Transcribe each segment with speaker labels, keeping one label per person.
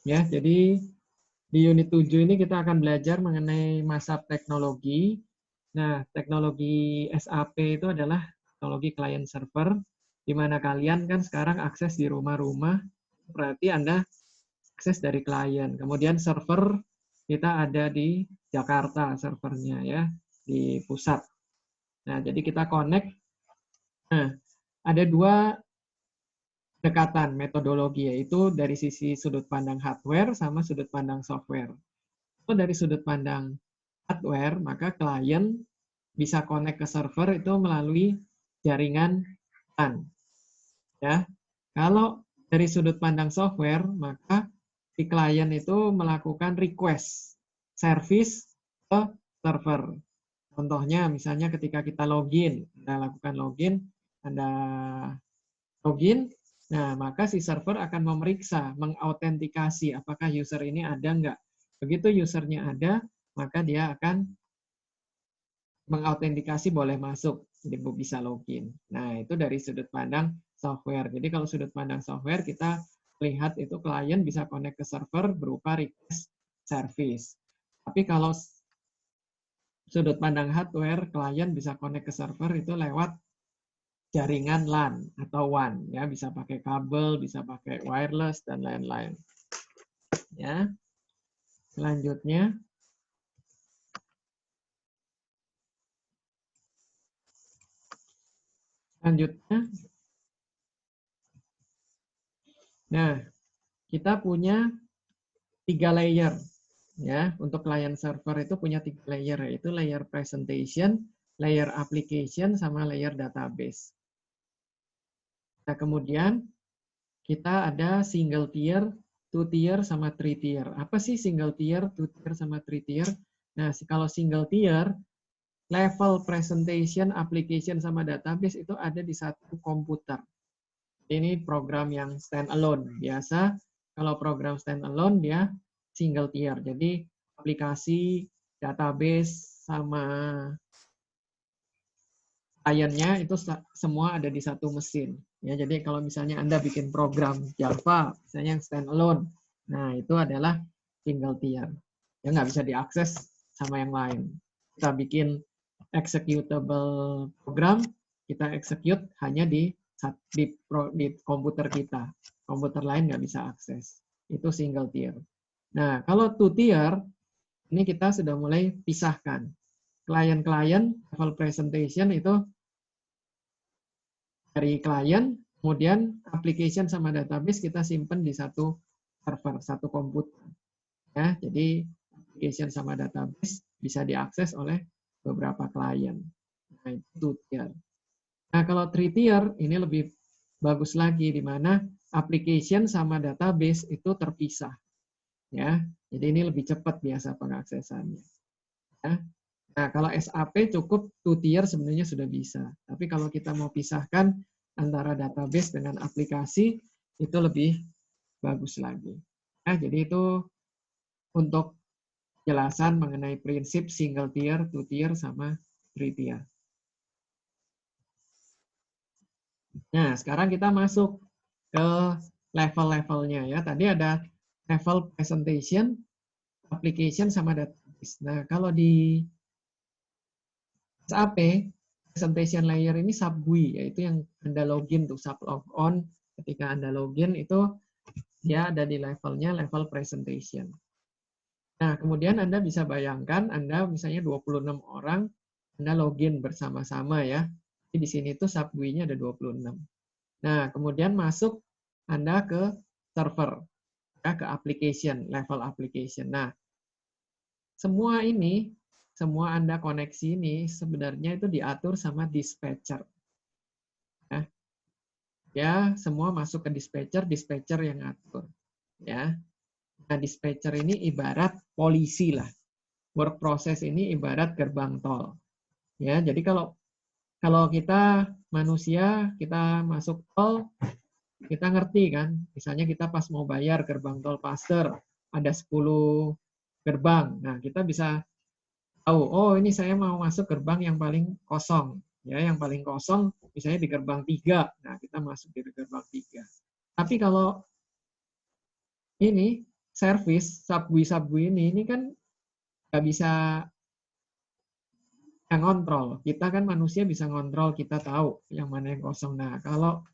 Speaker 1: Ya, jadi di unit 7 ini kita akan belajar mengenai masa teknologi. Nah, teknologi SAP itu adalah teknologi client server, di mana kalian kan sekarang akses di rumah-rumah, berarti Anda akses dari klien. Kemudian server kita ada di Jakarta servernya ya, di pusat. Nah, jadi kita connect. Nah, ada dua pendekatan metodologi, yaitu dari sisi sudut pandang hardware sama sudut pandang software. Kalau dari sudut pandang hardware, maka klien bisa connect ke server itu melalui jaringan LAN. Ya. Kalau dari sudut pandang software, maka si klien itu melakukan request service ke server. Contohnya misalnya ketika kita login, Anda lakukan login, Anda login, nah maka si server akan memeriksa, mengautentikasi apakah user ini ada enggak. Begitu usernya ada, maka dia akan mengautentikasi boleh masuk, jadi bisa login. Nah, itu dari sudut pandang software. Jadi kalau sudut pandang software, kita lihat itu klien bisa connect ke server berupa request service. Tapi kalau sudut pandang hardware, klien bisa connect ke server itu lewat jaringan LAN atau WAN, ya bisa pakai kabel, bisa pakai wireless dan lain-lain. Ya, selanjutnya. Nah, kita punya 3 layer. Ya, untuk client server itu punya 3 layer, yaitu layer presentation, layer application, sama layer database. Nah, kemudian kita ada single tier, two tier, sama three tier. Apa sih single tier, two tier, sama three tier? Nah, kalau single tier, level presentation, application, sama database itu ada di satu komputer. Ini program yang standalone. Biasa kalau program standalone dia single tier. Jadi aplikasi, database, sama kliennya itu semua ada di satu mesin. Ya, jadi kalau misalnya Anda bikin program Java, misalnya yang standalone, nah itu adalah single tier. Ya nggak bisa diakses sama yang lain. Kita bikin executable program, kita execute hanya di komputer kita. Komputer lain nggak bisa akses. Itu single tier. Nah, kalau two tier, ini kita sudah mulai pisahkan. Klien-klien, level presentation itu dari klien, kemudian application sama database kita simpan di satu server, satu komputer. Ya, jadi application sama database bisa diakses oleh beberapa klien. Nah, itu two tier. Nah, kalau three tier ini lebih bagus lagi, di mana application sama database itu terpisah. Ya, jadi ini lebih cepat biasa pengaksesannya. Ya. Nah, kalau SAP cukup two tier sebenarnya sudah bisa. Tapi kalau kita mau pisahkan antara database dengan aplikasi, itu lebih bagus lagi. Nah, jadi itu untuk penjelasan mengenai prinsip single tier, two tier, sama three tier. Nah, sekarang kita masuk ke level-levelnya ya. Tadi ada level presentation, application, sama database. Nah, kalau di SAP, presentation layer ini sub GUI, yaitu yang Anda login tuh, sub logon. Ketika Anda login itu dia ada di levelnya level presentation. Nah, kemudian Anda bisa bayangkan Anda misalnya 26 orang, Anda login bersama-sama ya. Jadi di sini tuh sub GUI-nya ada 26. Nah, kemudian masuk Anda ke server, ya, ke application, level application. Nah, semua ini, semua Anda koneksi ini sebenarnya itu diatur sama dispatcher. Ya, semua masuk ke dispatcher, dispatcher yang ngatur. Ya. Nah, dispatcher ini ibarat polisi lah. Work process ini ibarat gerbang tol. Ya, jadi kalau kita manusia, kita masuk tol, kita ngerti kan, misalnya kita pas mau bayar gerbang tol Paster, ada 10 gerbang. Nah, kita bisa tahu, oh ini saya mau masuk gerbang yang paling kosong. Ya, yang paling kosong misalnya di gerbang 3. Nah, kita masuk di gerbang 3. Tapi kalau ini service, subGUI ini kan nggak bisa ngontrol. Kita kan manusia bisa ngontrol, kita tahu yang mana yang kosong. Nah, kalau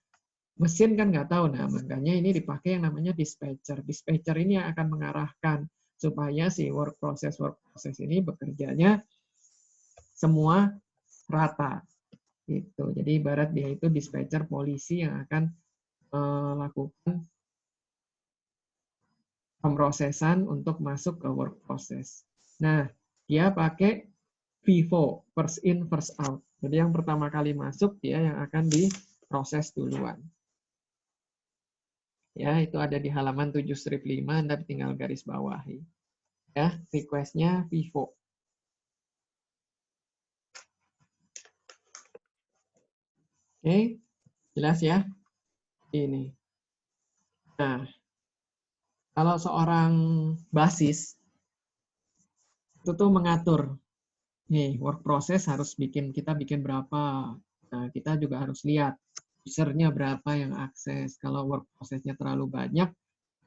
Speaker 1: mesin kan nggak tahu. Nah, makanya ini dipakai yang namanya dispatcher. Dispatcher ini yang akan mengarahkan supaya si work process ini bekerjanya semua rata. Gitu. Jadi ibarat dia itu dispatcher polisi yang akan melakukan pemrosesan untuk masuk ke work process. Nah, dia pakai FIFO, first in, first out. Jadi yang pertama kali masuk, dia yang akan diproses duluan. Ya, itu ada di halaman 7/5, Anda tinggal garis bawahi. Ya, request-nya FIFO. Oke, jelas ya? Ini. Nah, kalau seorang basis, itu tuh mengatur. Nih, work process harus kita bikin berapa. Nah, kita juga harus lihat usernya berapa yang akses. Kalau work process-nya terlalu banyak,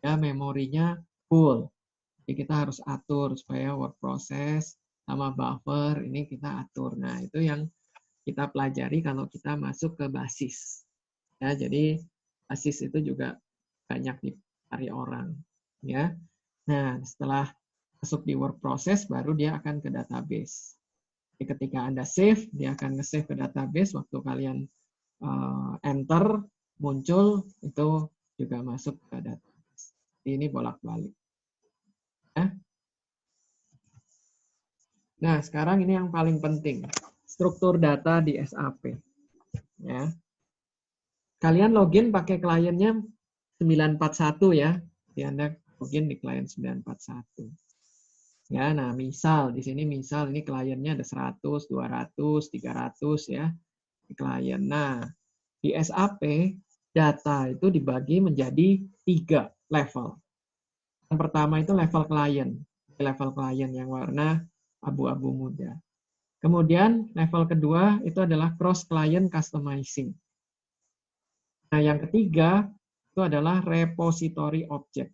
Speaker 1: ya memorinya full. Jadi kita harus atur supaya work process sama buffer ini kita atur. Nah, itu yang kita pelajari kalau kita masuk ke basis. Ya, jadi basis itu juga banyak dicari orang. Ya. Nah, setelah masuk di work process, baru dia akan ke database. Jadi ketika Anda save, dia akan nge-save ke database. Waktu kalian enter, muncul, itu juga masuk ke database. Jadi ini bolak-balik. Ya. Nah, sekarang ini yang paling penting. Struktur data di SAP. Ya. Kalian login pakai kliennya 941 ya. Jadi Anda login di klien 941. Ya, nah misal di sini ini kliennya ada 100, 200, 300 ya di klien. Nah, di SAP data itu dibagi menjadi 3 level. Yang pertama itu level klien. Level klien yang warna abu-abu muda. Kemudian level kedua itu adalah cross client customizing. Nah, yang ketiga itu adalah repository object.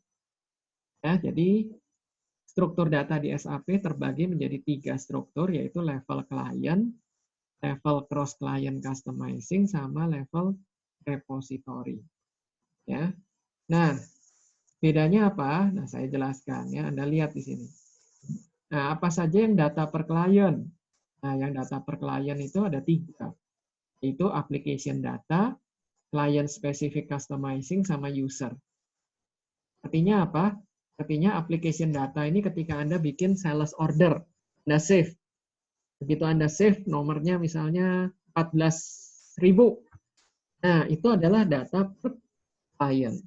Speaker 1: Ya, jadi struktur data di SAP terbagi menjadi 3 struktur, yaitu level client, level cross client customizing, sama level repository. Ya. Nah, bedanya apa? Nah, saya jelaskan ya. Anda lihat di sini. Nah, apa saja yang data per client? Nah, yang data per client itu ada 3. Yaitu application data, client specific customizing, sama user. Artinya apa? Artinya application data ini ketika Anda bikin sales order, Anda save. Begitu Anda save, nomornya misalnya 14.000. Nah, itu adalah data per client.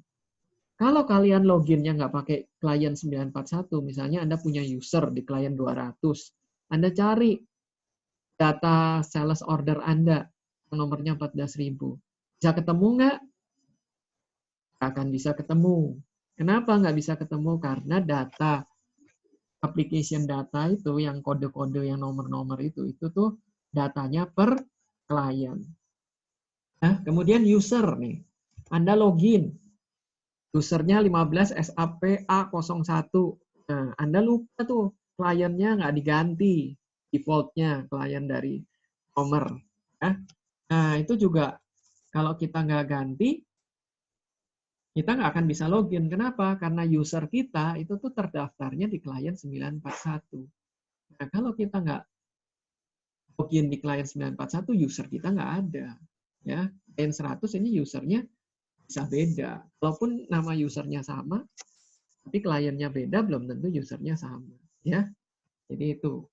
Speaker 1: Kalau kalian loginnya nggak pakai klien 941, misalnya Anda punya user di klien 200, Anda cari data sales order Anda, nomornya 14.000. Bisa ketemu nggak? Akan bisa ketemu. Kenapa nggak bisa ketemu? Karena data application data itu yang kode-kode yang nomor-nomor itu tuh datanya per klien. Nah, kemudian user nih. Anda login. Usernya 15 SAPA01. Nah, Anda lupa tuh kliennya nggak diganti defaultnya klien dari nomor. Nah, itu juga kalau kita nggak ganti, kita nggak akan bisa login. Kenapa? Karena user kita itu tuh terdaftarnya di klien 941. Nah, kalau kita nggak login di klien 941, user kita nggak ada. Ya, klien 100 ini usernya bisa beda. Walaupun nama usernya sama, tapi kliennya beda, belum tentu usernya sama. Ya, jadi itu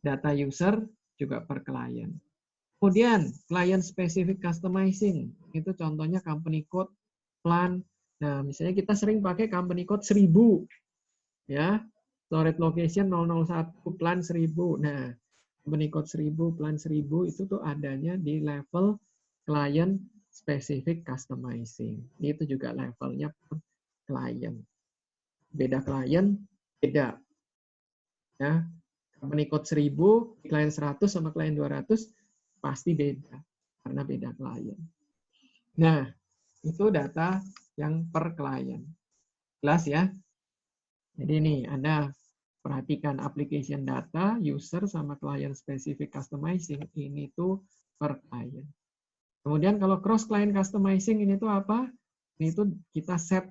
Speaker 1: data user juga per klien. Kemudian client specific customizing, itu contohnya company code, plan. Nah, misalnya kita sering pakai company code 1000, ya, storage location 001, plan 1000. Nah, company code 1000, plan 1000 itu tuh adanya di level client specific customizing. Itu juga levelnya per client. Beda klien, beda. Ya, company code 1000, klien 100 sama klien 200 pasti beda karena beda klien. Nah, itu data yang per klien. Jelas ya? Jadi ini Anda perhatikan application data, user, sama client specific customizing. Ini tuh per client. Kemudian kalau cross client customizing ini tuh apa? Ini tuh kita set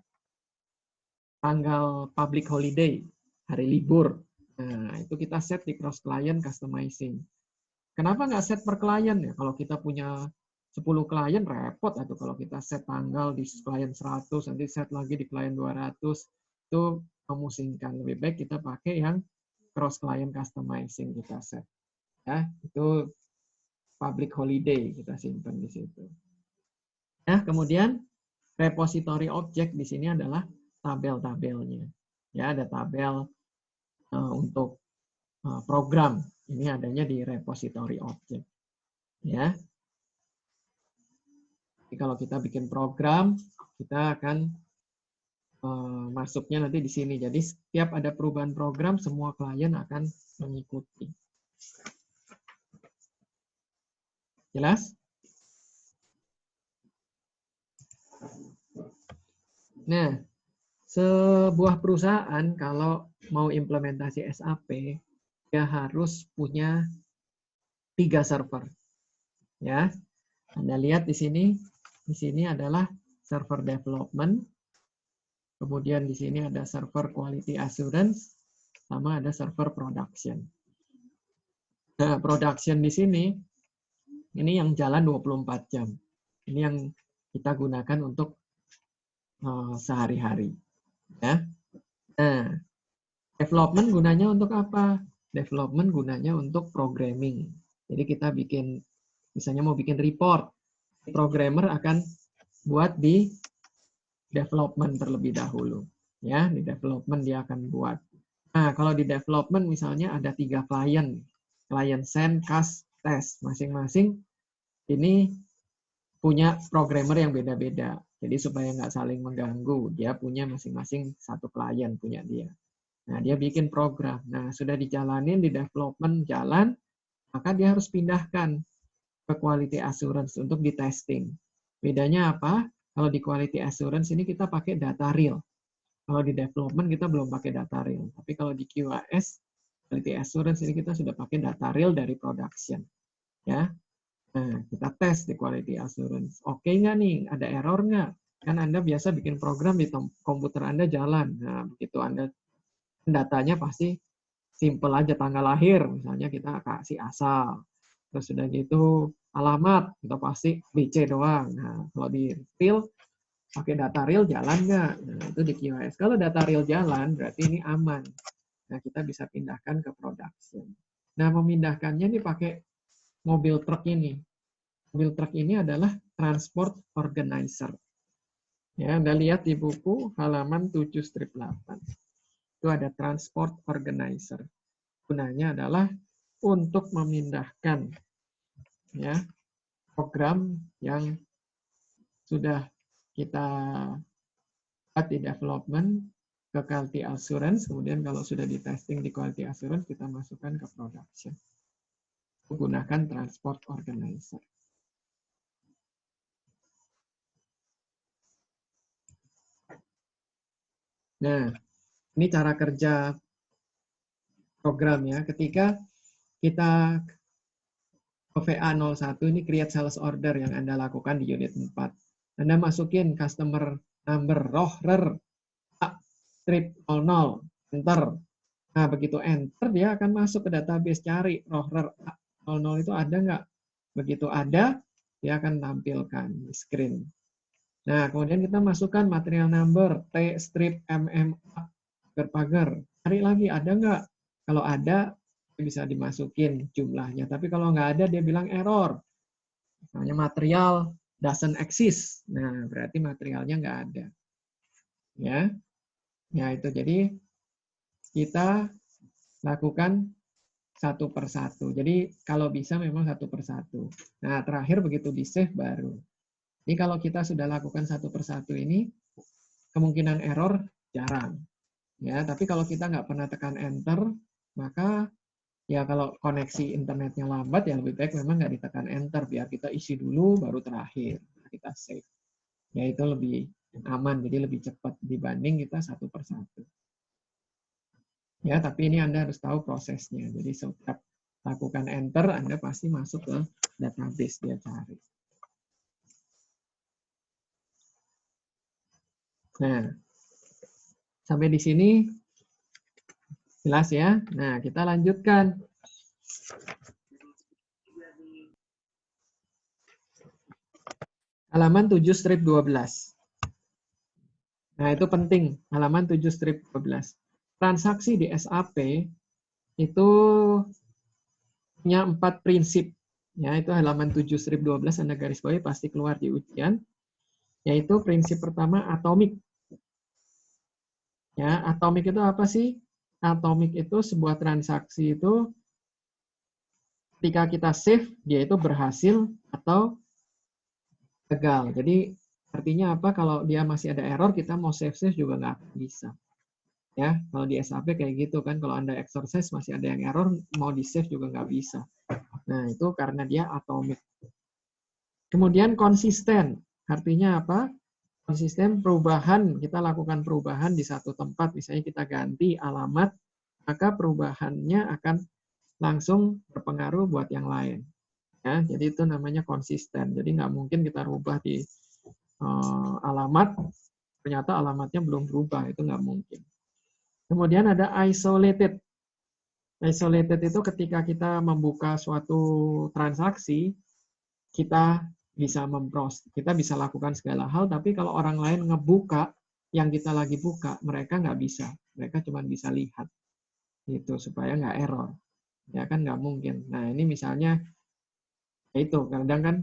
Speaker 1: tanggal public holiday, hari libur. Nah, itu kita set di cross client customizing. Kenapa nggak set per klien ya? Kalau kita punya 10 klien repot atau kalau kita set tanggal di klien 100, nanti set lagi di klien 200, itu memusingkan. Lebih baik kita pakai yang cross client customizing kita set. Ya, itu public holiday kita simpan di situ. Nah, kemudian repository object di sini adalah tabel-tabelnya. Ya, ada tabel untuk program. Ini adanya di repository object. Ya. Jadi kalau kita bikin program, kita akan masuknya nanti di sini. Jadi setiap ada perubahan program, semua klien akan mengikuti. Jelas? Nah, sebuah perusahaan kalau mau implementasi SAP, dia harus punya 3 server. Ya, Anda lihat di sini adalah server development, kemudian di sini ada server quality assurance, sama ada server production. Nah, production di sini, ini yang jalan 24 jam. Ini yang kita gunakan untuk sehari-hari. Ya. Nah, development gunanya untuk apa? Development gunanya untuk programming. Jadi kita bikin, misalnya mau bikin report, programmer akan buat di development terlebih dahulu. Ya, di development dia akan buat. Nah, kalau di development misalnya ada 3 klien. Klien send, cast, test. Masing-masing ini punya programmer yang beda-beda. Jadi supaya nggak saling mengganggu, dia punya masing-masing satu klien punya dia. Nah, dia bikin program. Nah, sudah dijalanin di development jalan, maka dia harus pindahkan ke quality assurance untuk di testing. Bedanya apa? Kalau di quality assurance ini kita pakai data real. Kalau di development kita belum pakai data real. Tapi kalau di QAS, quality assurance ini kita sudah pakai data real dari production. Ya, nah, kita tes di quality assurance. Oke nggak nih? Ada error nggak? Kan Anda biasa bikin program di komputer Anda jalan. Nah, begitu Anda datanya pasti simple aja, tanggal lahir. Misalnya kita kasih asal. Terus sudah gitu alamat, kita pasti BC doang. Nah, kalau di real, pakai data real jalan nggak? Nah, itu di QoS. Kalau data real jalan, berarti ini aman. Nah, kita bisa pindahkan ke production. Nah, memindahkannya ini pakai mobil truk ini. Mobil truk ini adalah transport organizer. Ya, Anda lihat di buku halaman 7/8. Itu ada transport organizer. Gunanya adalah untuk memindahkan ya program yang sudah kita buat di development ke quality assurance, kemudian kalau sudah di testing di quality assurance kita masukkan ke production. Menggunakan transport organizer. Nah, ini cara kerja program ya. Ketika kita VA01 ini create sales order yang Anda lakukan di unit 4. Anda masukin customer number rohrer strip 00, enter. Nah, begitu enter dia akan masuk ke database, cari rohrer 00 itu ada nggak? Begitu ada, dia akan tampilkan di screen. Nah, kemudian kita masukkan material number T strip MMA pagar. Cari lagi ada nggak? Kalau ada bisa dimasukin jumlahnya. Tapi kalau nggak ada dia bilang error. Misalnya material doesn't exist. Nah, berarti materialnya nggak ada. Ya, ya itu. Jadi kita lakukan satu persatu. Jadi kalau bisa memang satu persatu. Nah, terakhir begitu di save baru. Jadi kalau kita sudah lakukan satu persatu ini, kemungkinan error jarang. Ya, tapi kalau kita nggak pernah tekan enter, maka ya kalau koneksi internetnya lambat ya lebih baik memang nggak ditekan enter, biar kita isi dulu baru terakhir kita save. Ya itu lebih aman, jadi lebih cepat dibanding kita satu persatu. Ya, tapi ini Anda harus tahu prosesnya. Jadi setiap lakukan enter, Anda pasti masuk ke database dia cari. Nah, sampai di sini jelas ya. Nah, kita lanjutkan. Halaman 7 strip 12. Nah, itu penting. Halaman 7 strip 12. Transaksi di SAP itu punya 4 prinsip. Ya, itu halaman 7 strip 12 Anda garis bawahi pasti keluar di ujian. Yaitu prinsip pertama atomik. Ya, atomik itu apa sih? Atomik itu sebuah transaksi itu ketika kita save, dia itu berhasil atau gagal. Jadi artinya apa? Kalau dia masih ada error, kita mau save juga nggak bisa. Ya, kalau di SAP kayak gitu kan, kalau Anda exercise masih ada yang error, mau di save juga nggak bisa. Nah, itu karena dia atomik. Kemudian konsisten. Artinya apa? Konsisten perubahan, kita lakukan perubahan di satu tempat, misalnya kita ganti alamat, maka perubahannya akan langsung berpengaruh buat yang lain. Ya, jadi itu namanya konsisten. Jadi nggak mungkin kita rubah di alamat, ternyata alamatnya belum berubah, itu nggak mungkin. Kemudian ada isolated. Isolated itu ketika kita membuka suatu transaksi, kita bisa lakukan segala hal, tapi kalau orang lain ngebuka yang kita lagi buka, mereka nggak bisa. Mereka cuma bisa lihat, gitu supaya nggak error. Ya kan nggak mungkin. Nah ini misalnya itu kadang kan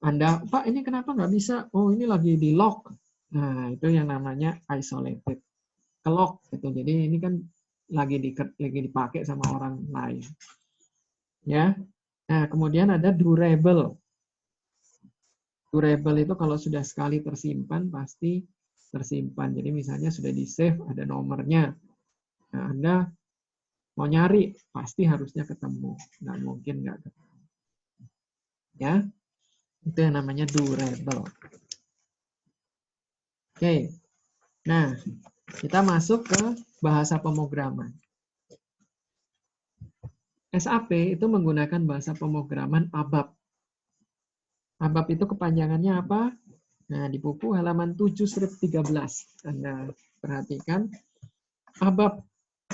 Speaker 1: Anda, Pak ini kenapa nggak bisa? Oh ini lagi di lock. Nah itu yang namanya isolated. Ke-lock gitu. Jadi ini kan lagi dipakai sama orang lain. Ya. Nah kemudian ada durable. Durable itu kalau sudah sekali tersimpan pasti tersimpan. Jadi misalnya sudah di save ada nomornya. Nah, Anda mau nyari pasti harusnya ketemu. Nggak mungkin nggak ketemu. Ya, itu yang namanya durable. Oke. Nah, kita masuk ke bahasa pemrograman. SAP itu menggunakan bahasa pemrograman ABAP. ABAP itu kepanjangannya apa? Nah, di buku halaman 7 strip 13. Anda perhatikan. ABAP,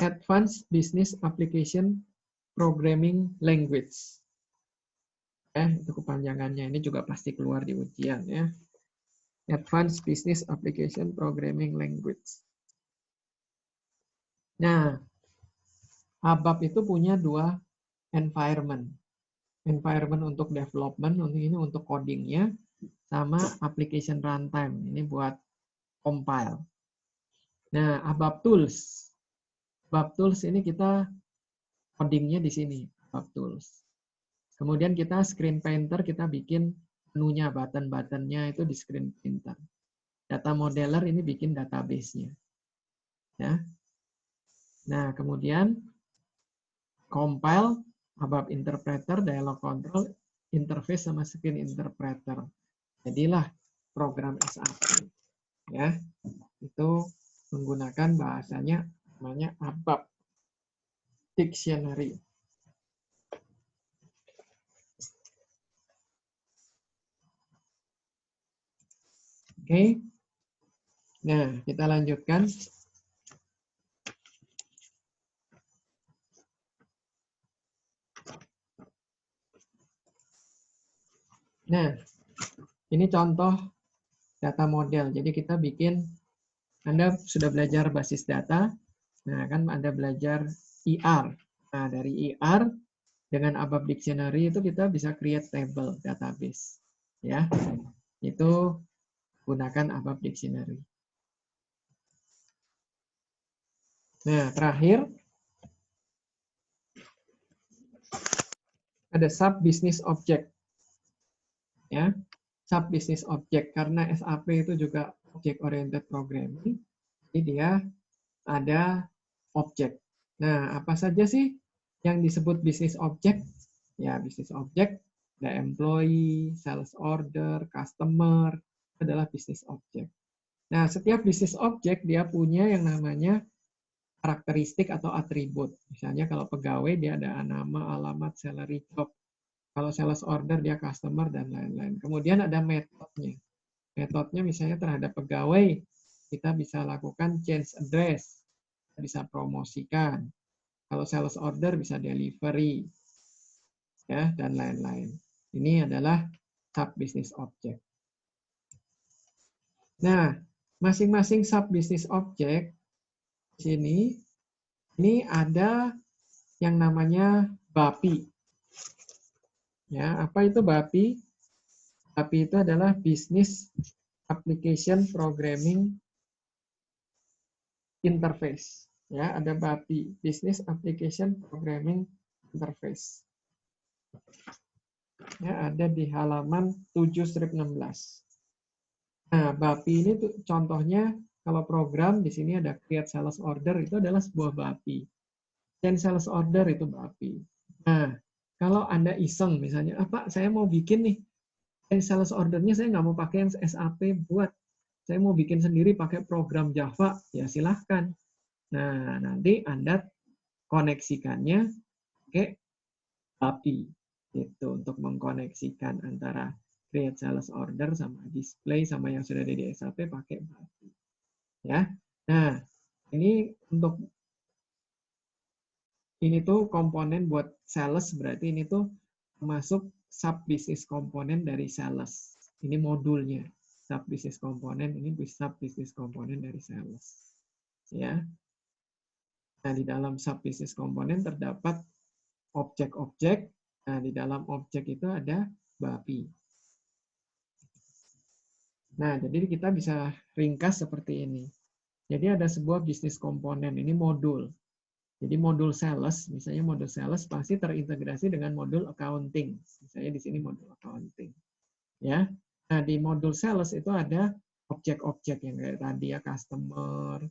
Speaker 1: Advanced Business Application Programming Language. Itu kepanjangannya. Ini juga pasti keluar di ujian ya. Advanced Business Application Programming Language. Nah, ABAP itu punya 2 environment. Environment untuk development, ini untuk codingnya, sama application runtime. Ini buat compile. Nah, ABAP Tools. ABAP Tools ini kita codingnya di sini, ABAP Tools. Kemudian kita screen painter, kita bikin menunya, button-buttonnya itu di screen painter. Data modeler ini bikin database-nya. Ya. Nah, kemudian compile, ABAP interpreter, dialog control, interface sama screen interpreter. Jadilah program SAP. Ya. Itu menggunakan bahasanya namanya ABAP Dictionary. Oke. Nah, kita lanjutkan. Nah, ini contoh data model. Jadi kita bikin, Anda sudah belajar basis data, nah kan Anda belajar ER. Nah, dari ER dengan ABAP Dictionary itu kita bisa create table database. Ya, itu gunakan ABAP Dictionary. Nah, terakhir ada sub business object. Ya, sub business object karena SAP itu juga object oriented programming. Jadi dia ada objek. Nah, apa saja sih yang disebut business object? Ya, business object ada employee, sales order, customer, adalah business object. Nah, setiap business object dia punya yang namanya karakteristik atau atribut. Misalnya kalau pegawai dia ada nama, alamat, salary, job. Kalau sales order dia customer dan lain-lain. Kemudian ada metodenya. Metodenya misalnya terhadap pegawai, kita bisa lakukan change address, bisa promosikan. Kalau sales order bisa delivery, ya, dan lain-lain. Ini adalah sub business object. Nah, masing-masing sub business object di sini ini ada yang namanya BAPI. Ya, apa itu BAPI? BAPI itu adalah Business Application Programming Interface. Ya, ada BAPI, Business Application Programming Interface. Ya, ada di halaman 7/16. Nah, BAPI ini tuh contohnya kalau program di sini ada create sales order itu adalah sebuah BAPI. Dan sales order itu BAPI. Nah, kalau Anda iseng misalnya, apa saya mau bikin nih sales ordernya saya nggak mau pakai yang SAP buat, saya mau bikin sendiri pakai program Java, ya silahkan. Nah, nanti Anda koneksikannya pakai BAPI itu untuk mengkoneksikan antara create sales order sama display sama yang sudah ada di SAP pakai BAPI. Ya. Nah, ini untuk ini tuh komponen buat sales, berarti ini tuh masuk sub business komponen dari sales. Ini modulnya. Sub business komponen, ini sub business komponen dari sales. Ya. Nah, di dalam sub business komponen terdapat objek-objek. Nah, di dalam objek itu ada BAPI. Nah, jadi kita bisa ringkas seperti ini. Jadi ada sebuah bisnis komponen, ini modul. Jadi modul sales, misalnya modul sales pasti terintegrasi dengan modul accounting. Misalnya di sini modul accounting. Ya. Nah, di modul sales itu ada objek-objek yang kayak tadi ya, customer,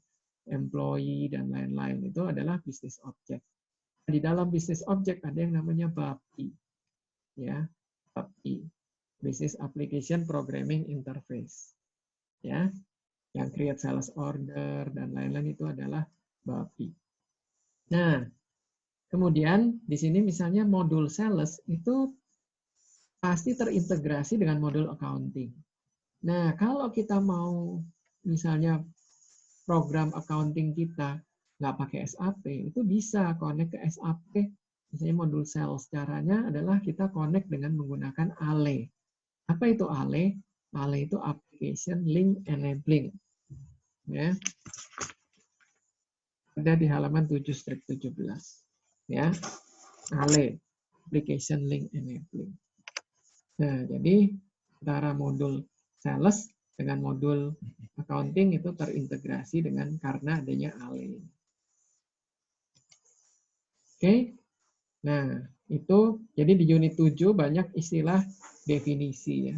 Speaker 1: employee, dan lain-lain. Itu adalah bisnis objek. Di dalam bisnis objek ada yang namanya BAPI. Ya, BAPI. Business Application Programming Interface. Ya, yang create sales order dan lain-lain itu adalah BAPI. Nah, kemudian di sini misalnya modul sales itu pasti terintegrasi dengan modul accounting. Nah, kalau kita mau misalnya program accounting kita nggak pakai SAP, itu bisa connect ke SAP. Misalnya modul sales, caranya adalah kita connect dengan menggunakan ALE. Apa itu ALE? ALE itu Application Link Enabling. Ya. Ada di halaman 7/17. Ya. ALE, Application Link Enabling. Nah, jadi antara modul sales dengan modul accounting itu terintegrasi dengan karena adanya ALE. Oke. Nah, itu jadi di unit 7 banyak istilah definisi ya.